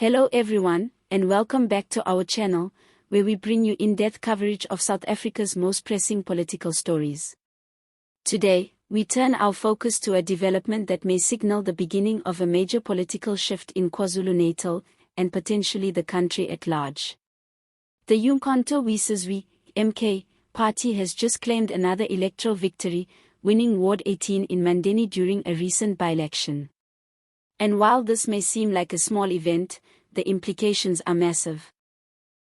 Hello everyone, and welcome back to our channel, where we bring you in-depth coverage of South Africa's most pressing political stories. Today, we turn our focus to a development that may signal the beginning of a major political shift in KwaZulu-Natal, and potentially the country at large. The uMkhonto weSizwe, MK, party has just claimed another electoral victory, winning Ward 18 in Mandeni during a recent by-election. And while this may seem like a small event, the implications are massive.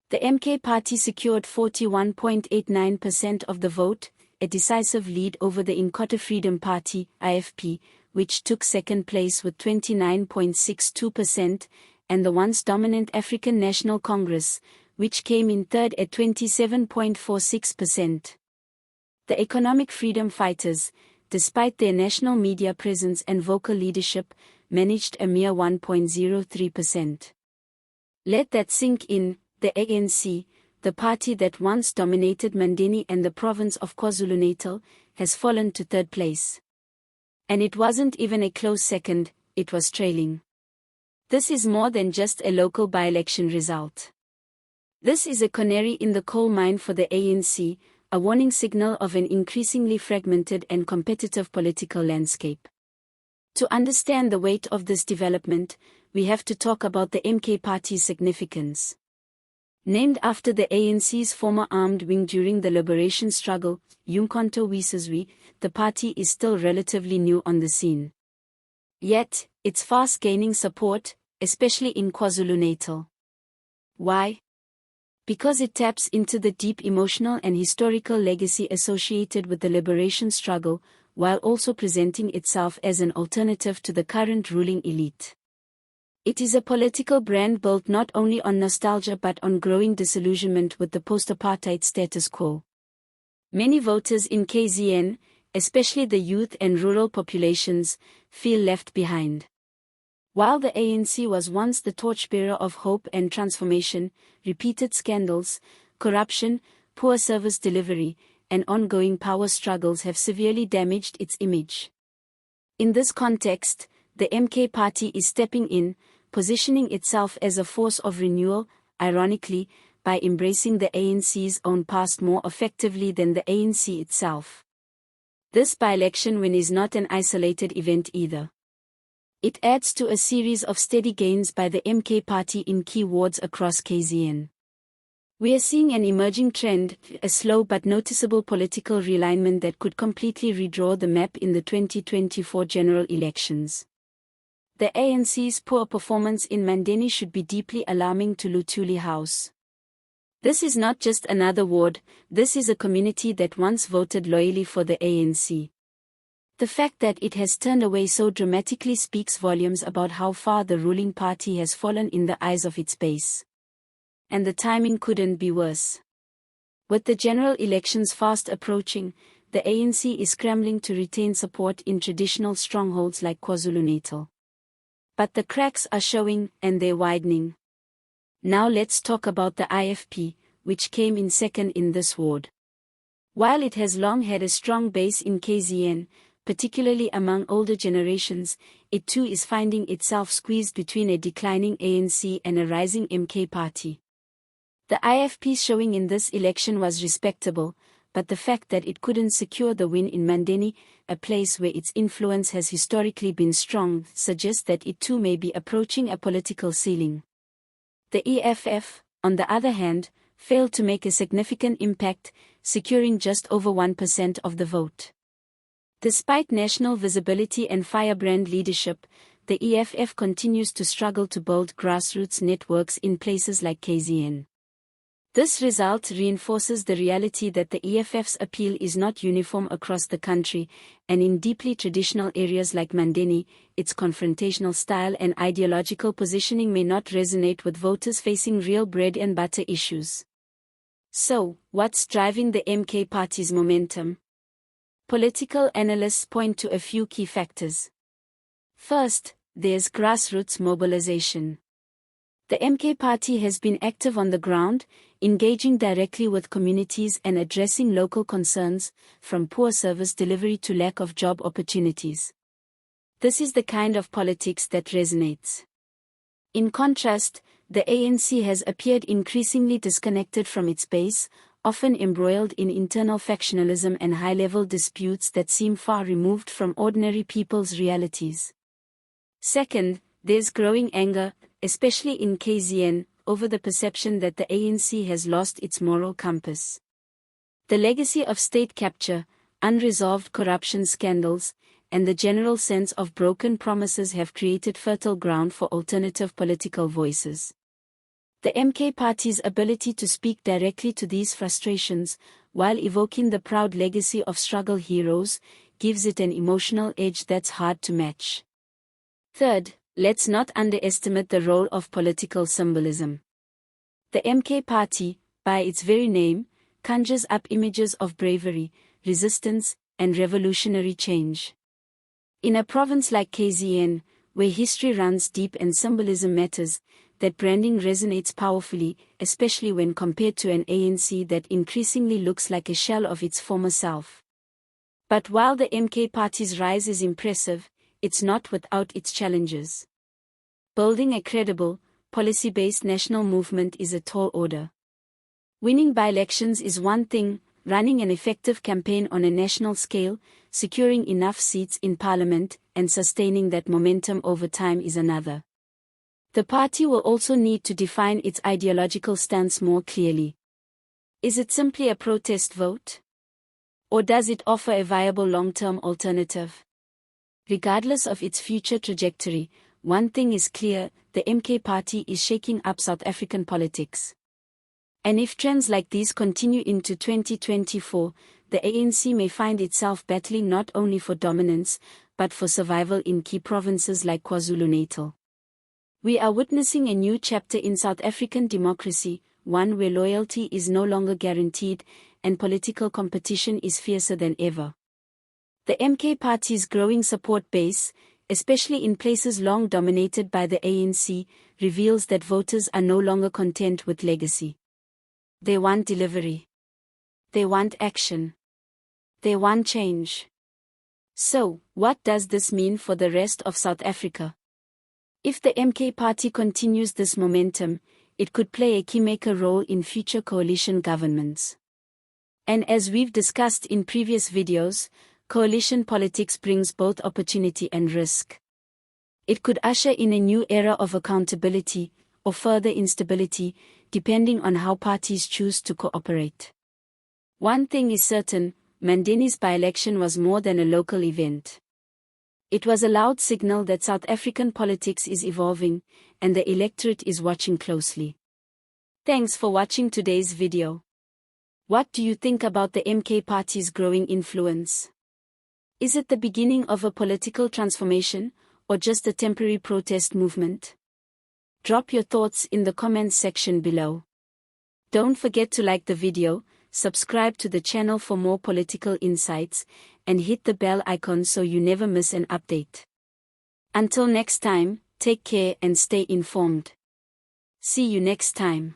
The MK party secured 41.89% of the vote, a decisive lead over the uMkhonto Freedom Party, IFP, which took second place with 29.62%, and the once dominant African National Congress, which came in third at 27.46%. The economic freedom fighters, despite their national media presence and vocal leadership, managed a mere 1.03%. Let that sink in. The ANC, the party that once dominated Mandeni and the province of KwaZulu-Natal, has fallen to third place. And it wasn't even a close second, it was trailing. This is more than just a local by-election result. This is a canary in the coal mine for the ANC, a warning signal of an increasingly fragmented and competitive political landscape. To understand the weight of this development, we have to talk about the MK party's significance. Named after the ANC's former armed wing during the liberation struggle, uMkhonto weSizwe, the party is still relatively new on the scene. Yet, it's fast gaining support, especially in KwaZulu-Natal. Why? Because it taps into the deep emotional and historical legacy associated with the liberation struggle, while also presenting itself as an alternative to the current ruling elite. It is a political brand built not only on nostalgia but on growing disillusionment with the post-apartheid status quo. Many voters in KZN, especially the youth and rural populations, feel left behind. While the ANC was once the torchbearer of hope and transformation, repeated scandals, corruption, poor service delivery, and ongoing power struggles have severely damaged its image. In this context, the MK party is stepping in, positioning itself as a force of renewal, ironically, by embracing the ANC's own past more effectively than the ANC itself. This by-election win is not an isolated event either. It adds to a series of steady gains by the MK party in key wards across KZN. We are seeing an emerging trend, a slow but noticeable political realignment that could completely redraw the map in the 2024 general elections. The ANC's poor performance in Mandeni should be deeply alarming to Luthuli House. This is not just another ward, this is a community that once voted loyally for the ANC. The fact that it has turned away so dramatically speaks volumes about how far the ruling party has fallen in the eyes of its base. And the timing couldn't be worse. With the general elections fast approaching, the ANC is scrambling to retain support in traditional strongholds like KwaZulu-Natal. But the cracks are showing, and they're widening. Now let's talk about the IFP, which came in second in this ward. While it has long had a strong base in KZN, particularly among older generations, it too is finding itself squeezed between a declining ANC and a rising MK party. The IFP's showing in this election was respectable, but the fact that it couldn't secure the win in Mandeni, a place where its influence has historically been strong, suggests that it too may be approaching a political ceiling. The EFF, on the other hand, failed to make a significant impact, securing just over 1% of the vote. Despite national visibility and firebrand leadership, the EFF continues to struggle to build grassroots networks in places like KZN. This result reinforces the reality that the EFF's appeal is not uniform across the country, and in deeply traditional areas like Mandeni, its confrontational style and ideological positioning may not resonate with voters facing real bread and butter issues. So, what's driving the MK party's momentum? Political analysts point to a few key factors. First, there's grassroots mobilization. The MK party has been active on the ground, engaging directly with communities and addressing local concerns, from poor service delivery to lack of job opportunities. This is the kind of politics that resonates. In contrast, the ANC has appeared increasingly disconnected from its base, often embroiled in internal factionalism and high-level disputes that seem far removed from ordinary people's realities. Second, there's growing anger, especially in KZN, over the perception that the ANC has lost its moral compass. The legacy of state capture, unresolved corruption scandals, and the general sense of broken promises have created fertile ground for alternative political voices. The MK Party's ability to speak directly to these frustrations, while evoking the proud legacy of struggle heroes, gives it an emotional edge that's hard to match. Third, let's not underestimate the role of political symbolism. The MK Party, by its very name, conjures up images of bravery, resistance, and revolutionary change. In a province like KZN, where history runs deep and symbolism matters, that branding resonates powerfully, especially when compared to an ANC that increasingly looks like a shell of its former self. But while the MK Party's rise is impressive, it's not without its challenges. Building a credible, policy-based national movement is a tall order. Winning by-elections is one thing, running an effective campaign on a national scale, securing enough seats in parliament, and sustaining that momentum over time is another. The party will also need to define its ideological stance more clearly. Is it simply a protest vote? Or does it offer a viable long-term alternative? Regardless of its future trajectory, one thing is clear: the MK Party is shaking up South African politics. And if trends like these continue into 2024, the ANC may find itself battling not only for dominance, but for survival in key provinces like KwaZulu-Natal. We are witnessing a new chapter in South African democracy, one where loyalty is no longer guaranteed, and political competition is fiercer than ever. The MK Party's growing support base, especially in places long dominated by the ANC, reveals that voters are no longer content with legacy. They want delivery. They want action. They want change. So, what does this mean for the rest of South Africa? If the MK Party continues this momentum, it could play a keymaker role in future coalition governments. And as we've discussed in previous videos, coalition politics brings both opportunity and risk. It could usher in a new era of accountability, or further instability, depending on how parties choose to cooperate. One thing is certain: Mandeni's by-election was more than a local event. It was a loud signal that South African politics is evolving, and the electorate is watching closely. Thanks for watching today's video. What do you think about the MK Party's growing influence? Is it the beginning of a political transformation, or just a temporary protest movement? Drop your thoughts in the comments section below. Don't forget to like the video, subscribe to the channel for more political insights, and hit the bell icon so you never miss an update. Until next time, take care and stay informed. See you next time.